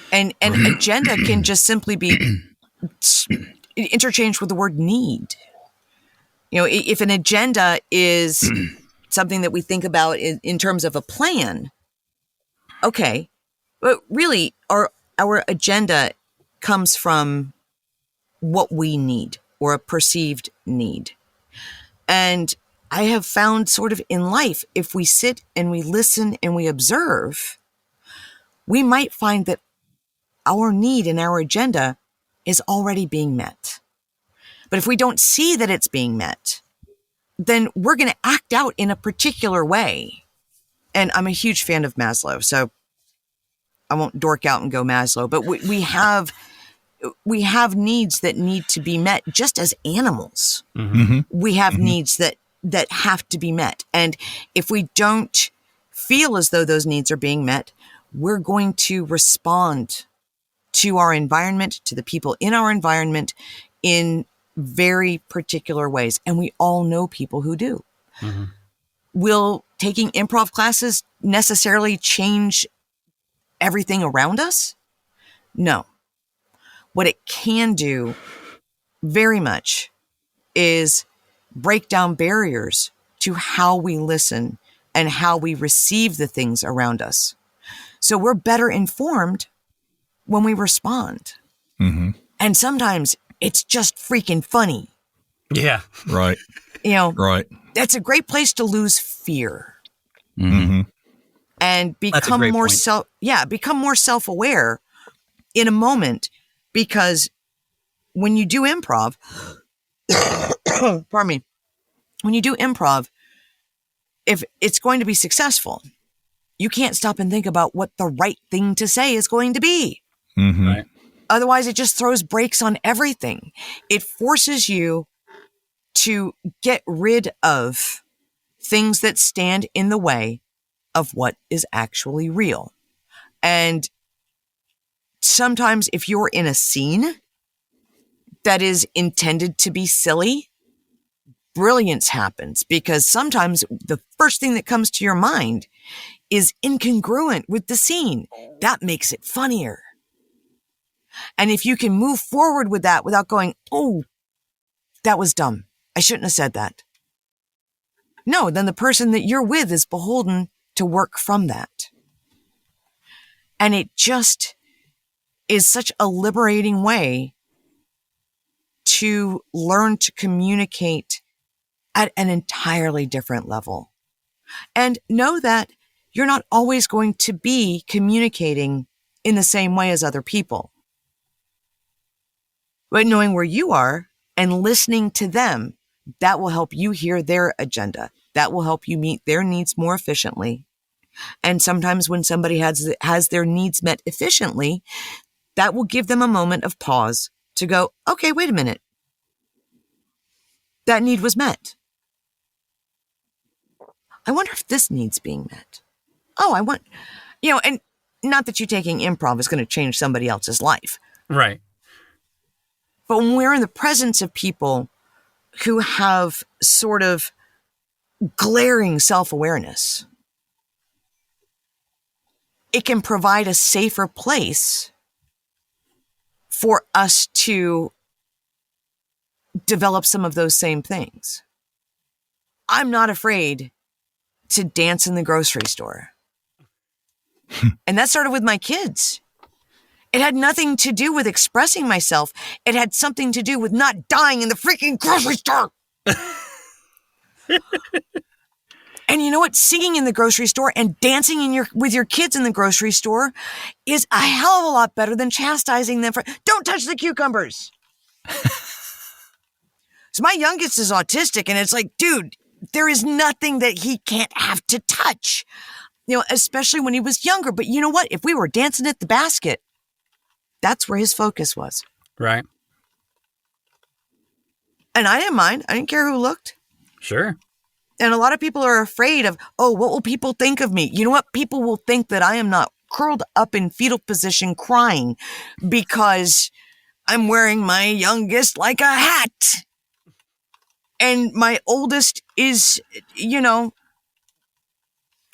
And agenda can just simply be interchanged with the word need. If an agenda is something that we think about in terms of a plan, okay, but really our agenda comes from what we need or a perceived need. And I have found sort of in life, if we sit and we listen and we observe, we might find that our need and our agenda is already being met. But if we don't see that it's being met, then we're going to act out in a particular way. And I'm a huge fan of Maslow, so I won't dork out and go Maslow, but we have needs that need to be met just as animals. We have needs that have to be met. And if we don't feel as though those needs are being met, we're going to respond to our environment, to the people in our environment, in very particular ways. And we all know people who do. Will taking improv classes necessarily change everything around us? No. What it can do very much is break down barriers to how we listen and how we receive the things around us. So we're better informed when we respond. And sometimes it's just freaking funny. Yeah. Right. Right. That's a great place to lose fear. Mm-hmm. And become more self-aware in a moment, because when you do improv, pardon me, when you do improv, if it's going to be successful, you can't stop and think about what the right thing to say is going to be. Mm-hmm. Right. Otherwise, it just throws brakes on everything. It forces you to get rid of things that stand in the way of what is actually real. And sometimes if you're in a scene that is intended to be silly, brilliance happens, because sometimes the first thing that comes to your mind is incongruent with the scene. That makes it funnier. And if you can move forward with that without going, oh, that was dumb, I shouldn't have said that. No, then the person that you're with is beholden to work from that. And it just is such a liberating way to learn to communicate at an entirely different level. And know that you're not always going to be communicating in the same way as other people. But knowing where you are and listening to them, that will help you hear their agenda. That will help you meet their needs more efficiently. And sometimes when somebody has their needs met efficiently, that will give them a moment of pause to go, okay, wait a minute. That need was met. I wonder if this need's being met. Oh, and not that you taking improv is going to change somebody else's life. Right. But when we're in the presence of people who have sort of glaring self-awareness, it can provide a safer place for us to develop some of those same things. I'm not afraid to dance in the grocery store. And that started with my kids. It had nothing to do with expressing myself. It had something to do with not dying in the freaking grocery store. And you know what? Singing in the grocery store and dancing with your kids in the grocery store is a hell of a lot better than chastising them for, don't touch the cucumbers. So my youngest is autistic, and it's like, dude, there is nothing that he can't have to touch, especially when he was younger. But you know what? If we were dancing at the basket, that's where his focus was. Right. And I didn't mind. I didn't care who looked. Sure. And a lot of people are afraid of, what will people think of me? You know what? People will think that I am not curled up in fetal position crying because I'm wearing my youngest like a hat. And my oldest is,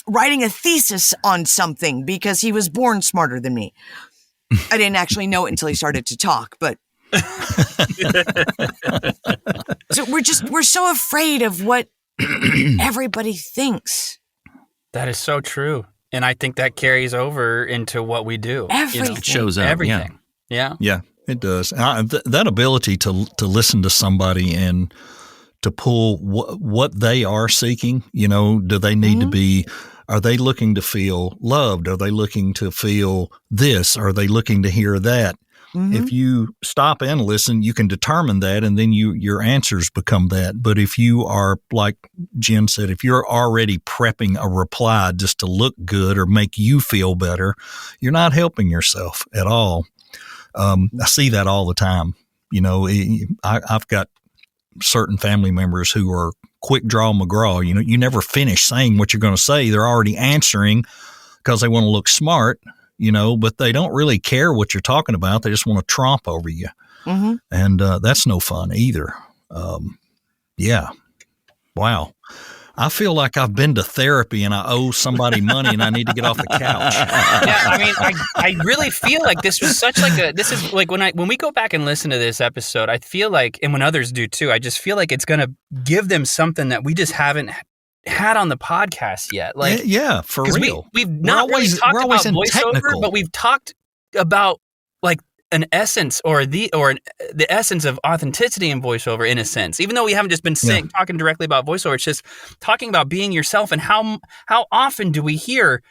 writing a thesis on something because he was born smarter than me. I didn't actually know it until he started to talk, but. So we're so afraid of what everybody thinks. That is so true. And I think that carries over into what we do. Everything. It shows up. Everything. Yeah. Yeah, it does. That ability to listen to somebody and to pull what they are seeking, do they need to be, are they looking to feel loved? Are they looking to feel this? Are they looking to hear that? Mm-hmm. If you stop and listen, you can determine that, and then your answers become that. But if you are, like Jen said, if you're already prepping a reply just to look good or make you feel better, you're not helping yourself at all. I see that all the time. I've got certain family members who are quick draw McGraw. You never finish saying what you're going to say. They're already answering because they want to look smart. But they don't really care what you're talking about. They just want to tromp over you. Mm-hmm. And that's no fun either. Yeah. Wow. I feel like I've been to therapy and I owe somebody money and I need to get off the couch. Yeah, I mean, I really feel like this was this is like when we go back and listen to this episode, I feel like, and when others do too, I just feel like it's going to give them something that we just haven't had on the podcast yet. Like, yeah, for real. We've not really talked about voiceover, but we've talked about like an essence or the essence of authenticity in voiceover, in a sense. Even though we haven't just been talking directly about voiceover, it's just talking about being yourself. And how often do we hear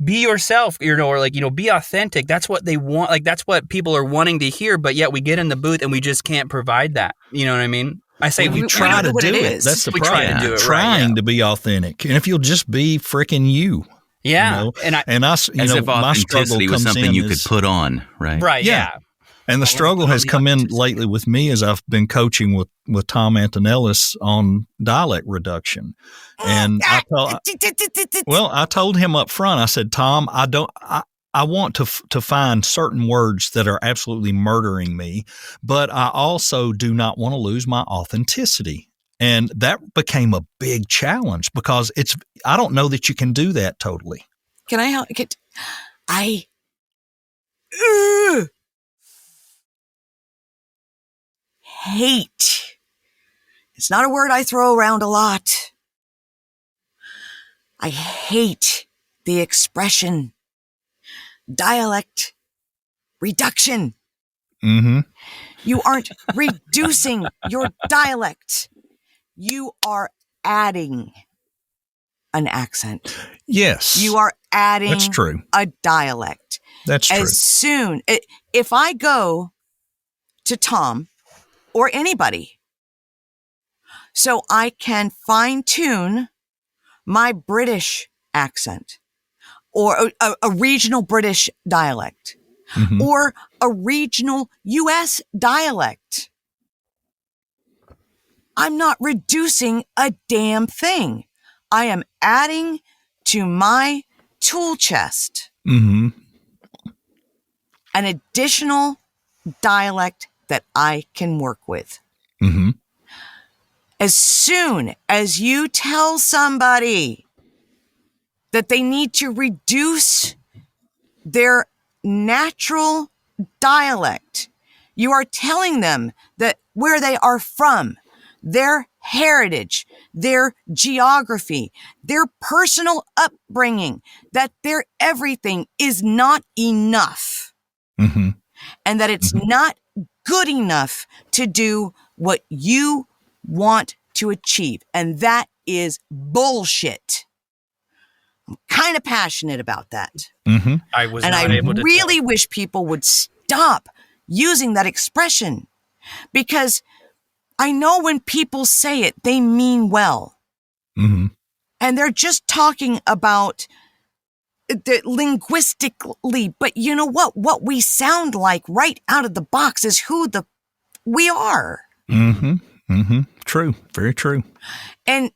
be yourself, or be authentic? That's what they want. Like, that's what people are wanting to hear, but yet we get in the booth and we just can't provide that. You know what I mean? I say we try to do it. That's the problem. Try to do it trying to be authentic. And if you'll just be freaking you. Yeah. As if authenticity was something you could put on, right? Right, yeah. And the struggle has come in lately with me as I've been coaching with Tom Antonellis on dialect reduction. And I told him up front, I said, Tom, I want to find certain words that are absolutely murdering me, but I also do not want to lose my authenticity. And that became a big challenge because I don't know that you can do that totally. Can I help? Hate. It's not a word I throw around a lot. I hate the expression dialect reduction. Mm-hmm. You aren't reducing your dialect. You are adding an accent. Yes. You are adding That's true. A dialect. That's true. If I go to Tom or anybody, so I can fine tune my British accent, or a regional British dialect, mm-hmm. or a regional U.S. dialect, I'm not reducing a damn thing. I am adding to my tool chest mm-hmm. an additional dialect that I can work with. Mm-hmm. As soon as you tell somebody that they need to reduce their natural dialect. You are telling them that where they are from, their heritage, their geography, their personal upbringing, that their everything is not enough. Mm-hmm. And that it's not good enough to do what you want to achieve. And that is bullshit. I'm kind of passionate about that. Mm-hmm. I was And not I able to really tell. wish people would stop using that expression, because I know when people say it, they mean well. Mm-hmm. And they're just talking about the linguistically, but you know what? What we sound like right out of the box is who we are. Mm-hmm. Mm-hmm. True. Very true. And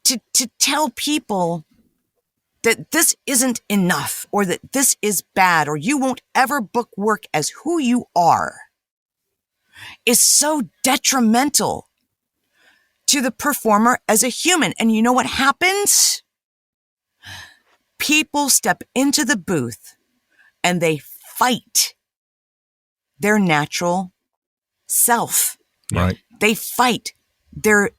to tell people that this isn't enough, or that this is bad, or you won't ever book work as who you are, is so detrimental to the performer as a human. And you know what happens? People step into the booth and they fight their natural self. Right. They fight their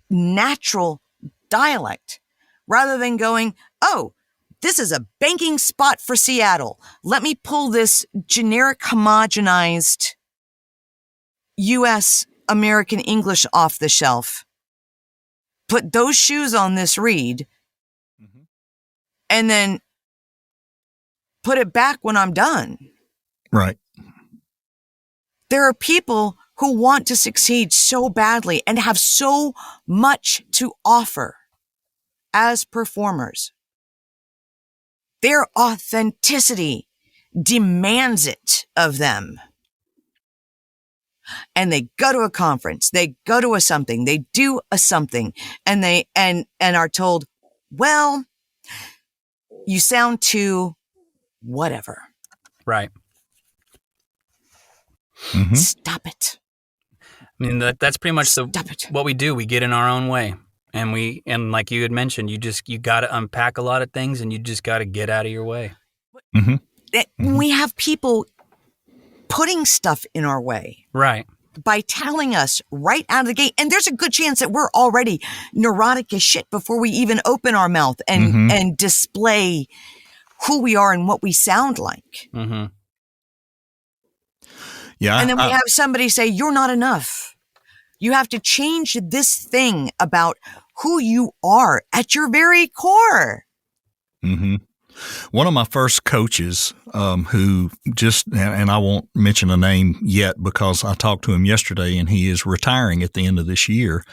natural dialect rather than going, oh, this is a banking spot for Seattle. Let me pull this generic homogenized U.S. American English off the shelf. Put those shoes on this read, and then put it back when I'm done. Right. There are people who want to succeed so badly and have so much to offer as performers. Their authenticity demands it of them. And they go to a conference, they go to a something, they do a something, and they and are told, well, you sound too whatever. Right. Mm-hmm. Stop it. I mean, that's pretty much Stop it. what we do. We get in our own way. And like you had mentioned, you got to unpack a lot of things, and you just got to get out of your way. Mm-hmm. We have people putting stuff in our way. Right. By telling us right out of the gate. And there's a good chance that we're already neurotic as shit before we even open our mouth and display who we are and what we sound like. Mm-hmm. Yeah. And then we have somebody say, you're not enough. You have to change this thing about who you are at your very core. Mm-hmm. One of my first coaches, who just, and I won't mention a name yet because I talked to him yesterday and he is retiring at the end of this year.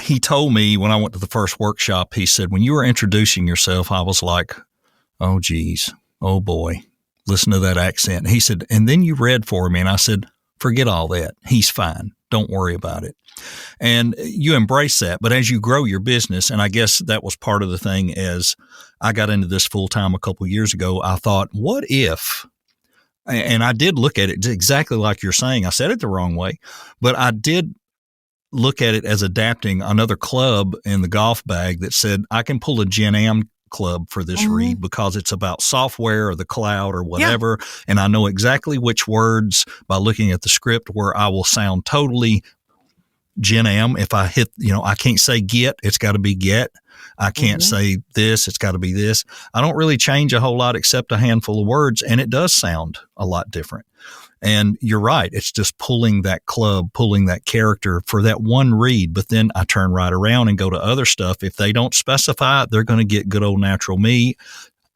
He told me when I went to the first workshop, he said, when you were introducing yourself, I was like, oh, geez, oh boy, listen to that accent. He said, and then you read for me. And I said, forget all that. He's fine. Don't worry about it. And you embrace that. But as you grow your business, and I guess that was part of the thing as I got into this full time a couple of years ago, I thought, what if, and I did look at it exactly like you're saying. I said it the wrong way, but I did look at it as adapting another club in the golf bag that said, I can pull a Gen club for this read because it's about software or the cloud or whatever. Yeah. And I know exactly which words by looking at the script where I will sound totally Gen If I hit, I can't say get, it's got to be get. I can't say this, it's got to be this. I don't really change a whole lot except a handful of words, and it does sound a lot different. And you're right. It's just pulling that club, pulling that character for that one read. But then I turn right around and go to other stuff. If they don't specify it, they're going to get good old natural me.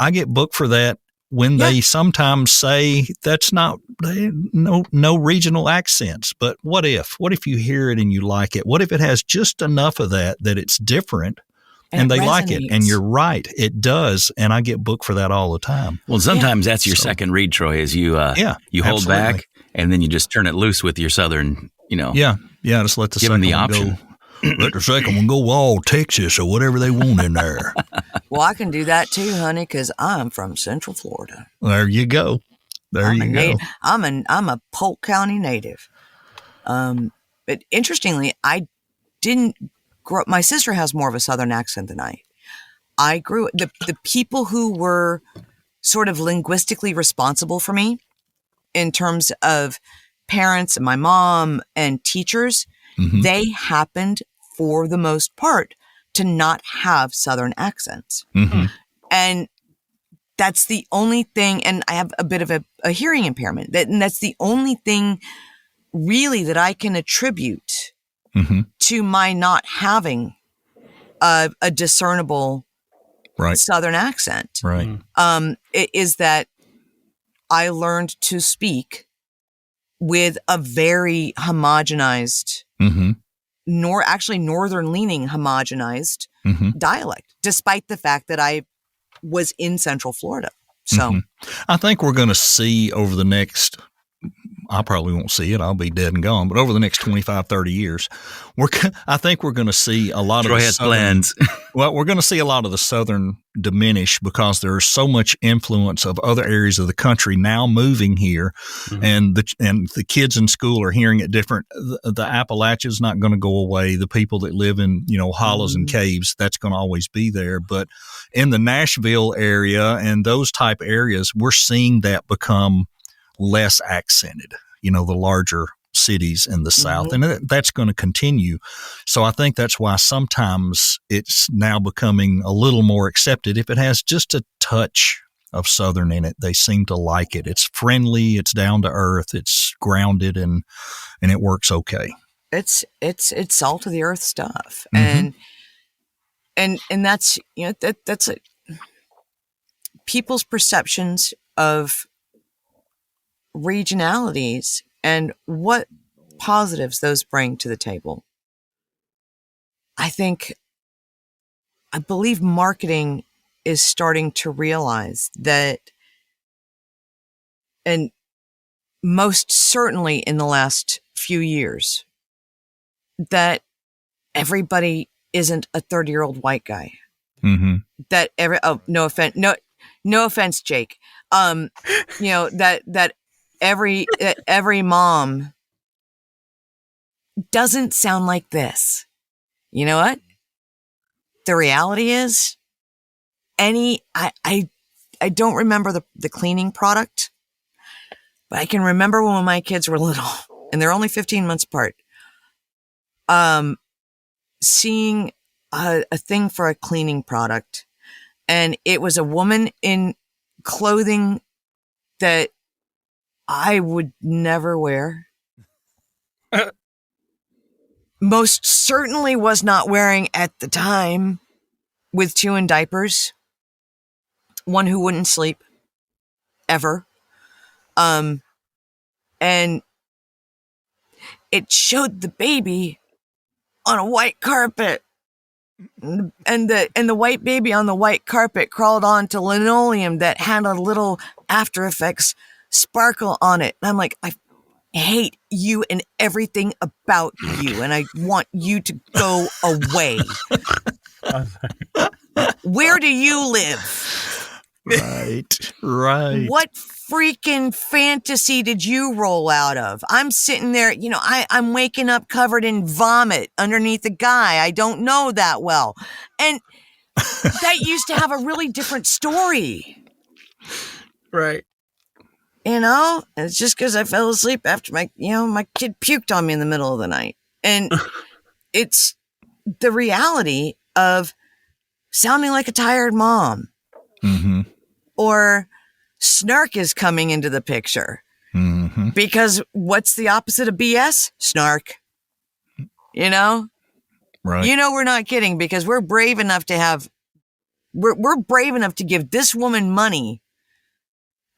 I get booked for that when they sometimes say that's not no regional accents. But what if you hear it and you like it? What if it has just enough of that it's different? And they like it. And you're right. It does. And I get booked for that all the time. Well, sometimes that's your second read, Troy, is you hold absolutely. back and then you just turn it loose with your Southern, Yeah. Just let the give them the option. Let the second one go all Texas or whatever they want in there. Well, I can do that too, honey, because I'm from Central Florida. There you go. I'm a Polk County native. But interestingly, I didn't grow up. My sister has more of a Southern accent than I. I grew the people who were sort of linguistically responsible for me in terms of parents and my mom and teachers, they happened for the most part to not have Southern accents. And that's the only thing. And I have a bit of a hearing impairment, and that's the only thing really that I can attribute to my not having a discernible Southern accent. Right. It is that I learned to speak with a very homogenized, northern leaning homogenized dialect, despite the fact that I was in Central Florida. So I think we're going to see over the next, I probably won't see it. I'll be dead and gone. But over the next 25, 30 years, I think we're going to see a lot Troy of the has Southern, plans. well, we're going to see a lot of the Southern diminish because there's so much influence of other areas of the country now moving here, and the kids in school are hearing it different. The Appalachia's not going to go away. The people that live in hollows and caves, that's going to always be there. But in the Nashville area and those type areas, we're seeing that become less accented, the larger cities in the South. And that's going to continue. So I think that's why sometimes it's now becoming a little more accepted. If it has just a touch of Southern in it, they seem to like it. It's friendly, it's down to earth, it's grounded, and it works okay. It's salt of the earth stuff. And that's, that's people's perceptions of regionalities and what positives those bring to the table. I believe marketing is starting to realize that, and most certainly in the last few years, that everybody isn't a 30-year-old white guy. That no offense, Jake. That every mom doesn't sound like this. You know what? The reality is, I don't remember the cleaning product, but I can remember when my kids were little, and they're only 15 months apart, seeing a thing for a cleaning product, and it was a woman in clothing that I would never wear. Most certainly was not wearing at the time, with 2 in diapers, one who wouldn't sleep ever. And it showed the baby on a white carpet, and the white baby on the white carpet crawled onto linoleum that had a little After Effects sparkle on it. And I'm like, I hate you and everything about you, and I want you to go away. Where do you live? Right. What freaking fantasy did you roll out of? I'm sitting there, I'm waking up covered in vomit underneath a guy I don't know that well. And that used to have a really different story. Right. It's just because I fell asleep after my kid puked on me in the middle of the night. And it's the reality of sounding like a tired mom. Or snark is coming into the picture. Because what's the opposite of BS? Snark. Right. We're not kidding, because we're brave enough to we're brave enough to give this woman money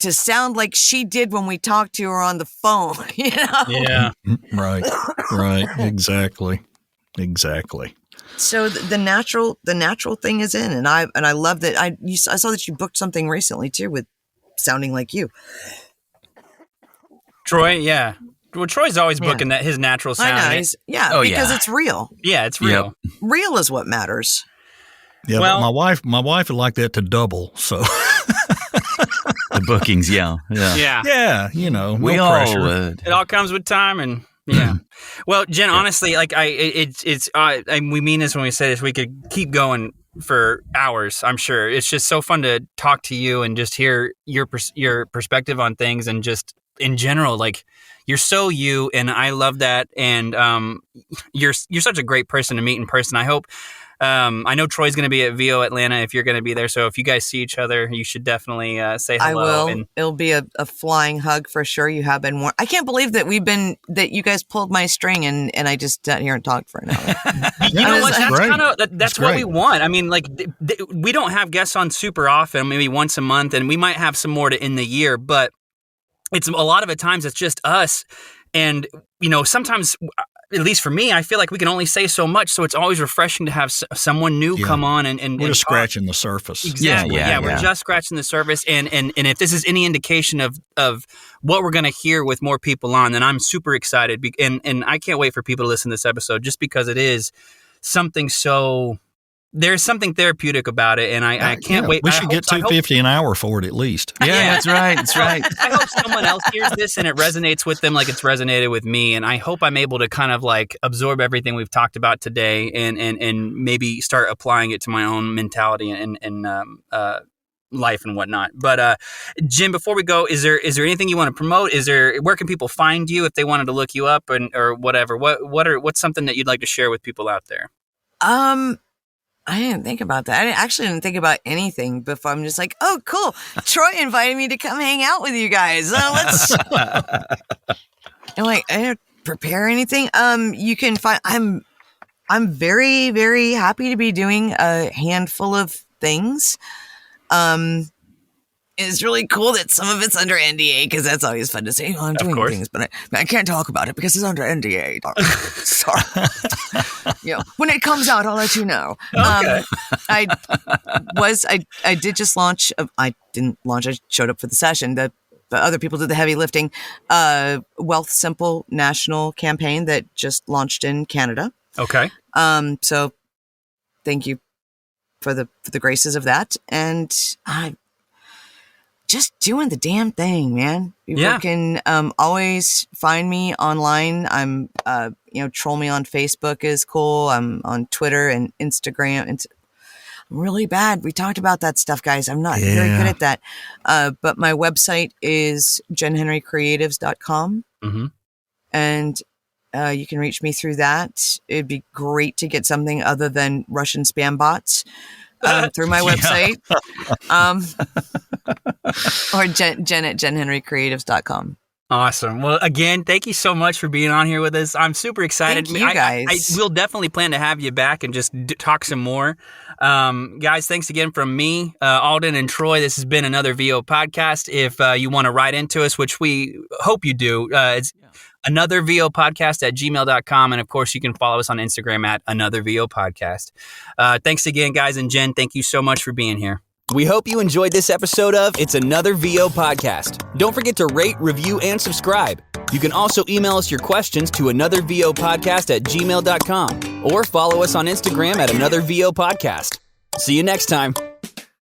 to sound like she did when we talked to her on the phone, Yeah. Right. Exactly. So the natural thing is in, and I love that. I saw that you booked something recently too with sounding like you, Troy. Yeah. Well, Troy's always booking that his natural sound. I know. Because it's real. Yeah, it's real. Yep. Real is what matters. Yeah, well, but my wife would like that to double. So The bookings, yeah. yeah, no We pressure. all would. It all comes with time, and yeah. Well, Jen, honestly, like we mean this when we say this. We could keep going for hours. I'm sure it's just so fun to talk to you and just hear your perspective on things, and just in general, like you're so you, and I love that. And you're such a great person to meet in person. I hope. I know Troy's going to be at VO Atlanta if you're going to be there. So if you guys see each other, you should definitely say hello. I will. And it'll be a flying hug for sure. You have been warned. I can't believe that you guys pulled my string and I just sat here and talked for an hour. you know what? That's That's what great. we want. I mean, like we don't have guests on super often, maybe once a month, and we might have some more in the year, but it's a lot of the times it's just us. And, sometimes, at least for me, I feel like we can only say so much. So it's always refreshing to have someone new come on and we're just talk. scratching the surface. Exactly. Yeah, we're just scratching the surface. And if this is any indication of what we're going to hear with more people on, then I'm super excited. And I can't wait for people to listen to this episode, just because it is something so... There's something therapeutic about it, and I can't wait. We should get $250 an hour for it at least. Yeah, that's right. That's right. I hope someone else hears this and it resonates with them like it's resonated with me. And I hope I'm able to kind of like absorb everything we've talked about today and maybe start applying it to my own mentality and life and whatnot. But Jim, before we go, is there anything you want to promote? Where can people find you if they wanted to look you up or whatever? What's something that you'd like to share with people out there? I didn't think about that. I actually didn't think about anything before. I'm just like, oh, cool. Troy invited me to come hang out with you guys. Let's. I'm like, I didn't prepare anything. You can find. I'm very, very happy to be doing a handful of things. It's really cool that some of it's under NDA, because that's always fun to say. Oh, I'm doing things, but I can't talk about it because it's under NDA. Sorry. When it comes out, I'll let you know. Okay. I did just launch. I didn't launch. I showed up for the session. The other people did the heavy lifting. Wealth Simple national campaign that just launched in Canada. Okay. So thank you for the graces of that, and just doing the damn thing, man. People can always find me online. I'm, troll me on Facebook is cool. I'm on Twitter and Instagram. I'm really bad. We talked about that stuff, guys. I'm not very good at that. But my website is JENNHenryCreatives.com. Mm-hmm. And you can reach me through that. It'd be great to get something other than Russian spam bots through my website. Or Jen at JENNHenryCreatives.com. Awesome. Well, again, thank you so much for being on here with us. I'm super excited. Thank you, guys. I will definitely plan to have you back and just talk some more. Guys, thanks again from me, Alden and Troy. This has been another VO podcast. If you want to write into us, which we hope you do, it's anothervopodcast@gmail.com. And of course, you can follow us on Instagram at anothervopodcast. Thanks again, guys. And Jen, thank you so much for being here. We hope you enjoyed this episode of It's Another VO Podcast. Don't forget to rate, review, and subscribe. You can also email us your questions to anothervopodcast@gmail.com or follow us on Instagram at anothervopodcast. See you next time.